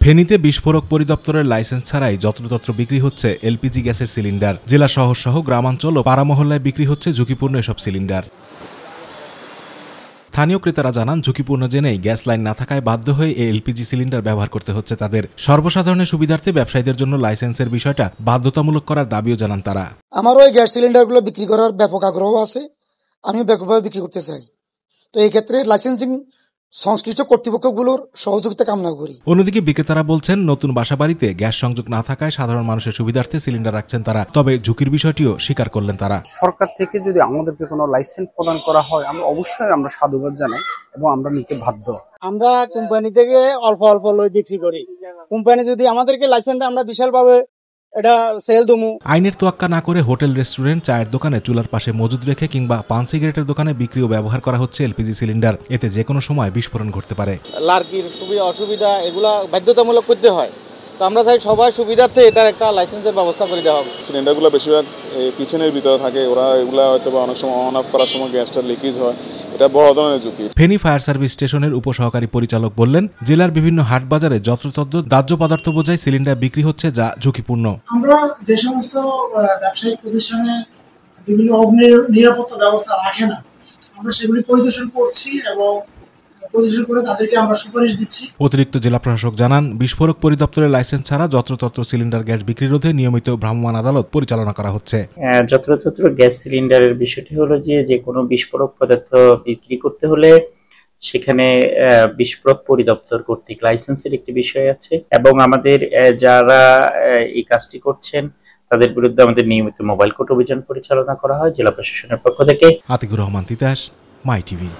ফেনীতে বিস্ফোরক পরিদপ্তরের লাইসেন্স ছাড়াই যত্রতত্র বিক্রি হচ্ছে এলপিজি গ্যাসের সিলিন্ডার। জেলা শহর সহ গ্রামাঞ্চল ও পাড়া মহল্লায় বিক্রি হচ্ছে ঝুঁকিপূর্ণ এসব সিলিন্ডার। স্থানীয় ক্রেতারা জানান, ঝুঁকিপূর্ণ জেনেই গ্যাস লাইন না থাকায় বাধ্য হয়ে এই এলপিজি সিলিন্ডার ব্যবহার করতে হচ্ছে তাদের। সর্বসাধারণের সুবিধার্থে ব্যবসায়ীদের জন্য লাইসেন্সের বিষয়টা বাধ্যতামূলক করার দাবিও জানান তারা। আমারও এই গ্যাস সিলিন্ডারগুলো বিক্রি করার ব্যাপক আগ্রহ আছে, আমিও ব্যাপকভাবে বিক্রি করতে চাই। তো এই ক্ষেত্রে লাইসেন্সিং সংশ্লিষ্ট কর্তৃপক্ষগুলোর সহযোগিতা কামনা করি। অন্যদিকে বিক্রেতারা বলছেন, নতুন বাসাবাড়িতে গ্যাস সংযোগ না থাকায় সাধারণ মানুষের সুবিধার্থে সিলিন্ডার রাখছেন তারা। তবে ঝুঁকির বিষয়টিও স্বীকার করলেন তারা। সরকার থেকে যদি আমাদেরকে কোনো লাইসেন্স প্রদান করা হয় অবশ্যই আমরা সাধুবাদ জানাই এবং আমরা নিতে বাধ্য। আমরা কোম্পানি থেকে অল্প অল্প লই বিক্রি করি। কোম্পানি যদি আমাদেরকে লাইসেন্স দেয় আমরা বিশালভাবে এটা সেল দমু। আইনের তোয়াক্কা না করে হোটেল, রেস্টুরেন্ট, চায়ের দোকানে চুলার পাশে মজুদ রেখে কিংবা পান সিগারেটের দোকানে বিক্রি ও ব্যবহার করা হচ্ছে এলপিজি সিলিন্ডার। এতে যে কোনো সময় বিস্ফোরণ ঘটতে পারে। লার্কির অসুবিধা এগুলা বাধ্যতামূলক করতে হয়। তো আমরা চাই সবার সুবিধার্থে এটার একটা লাইসেন্সের ব্যবস্থা করে দেওয়া হবে। সিলিন্ডারগুলো বেশিরভাগ কিচেনের ভিতরে থাকে, ওরা এগুলা হয়তো অনেক সময় অন অফ করার সময় গ্যাসটা লিকেজ হয়, এটা বড় ধরনের ঝুঁকি। ফেনী ফায়ার সার্ভিস স্টেশনের উপসহকারী পরিচালক বললেন, জেলার বিভিন্ন হাট বাজারে যত্রতত্র দাহ্য পদার্থ বোঝাই সিলিন্ডার বিক্রি হচ্ছে, যা ঝুঁকিপূর্ণ। আমরা যে সমস্ত ব্যবসায়িক প্রতিষ্ঠানে বিভিন্ন অগ্নি নিরাপত্তা ব্যবস্থা রাখে না, আমরা সেগুলি পরিদর্শন করছি এবং তাদেরকে আমরা সুপারিশ দিচ্ছি। অতিরিক্ত জেলা প্রশাসক জানান, বিস্ফোরক পরিদপ্তরের লাইসেন্স ছাড়া যত্রতত্র সিলিন্ডার গ্যাস বিক্রি রোধে নিয়মিত ভ্রাম্যমাণ আদালত পরিচালনা করা হচ্ছে। যত্রতত্র গ্যাস সিলিন্ডারের বিষয়টি হলো যে কোনো বিস্ফোরক পদার্থ বিক্রি করতে হলে সেখানে বিস্ফোরক পরিদপ্তর কর্তৃক লাইসেন্সের একটি বিষয় আছে এবং আমাদের যারা এই কাজটি করছেন তাদের বিরুদ্ধে আমাদের নিয়মিত মোবাইল কোর্ট অভিযান পরিচালনা করা হয় জেলা প্রশাসনের পক্ষ থেকে। আতিকুর রহমান তিতাস, মাই টিভি।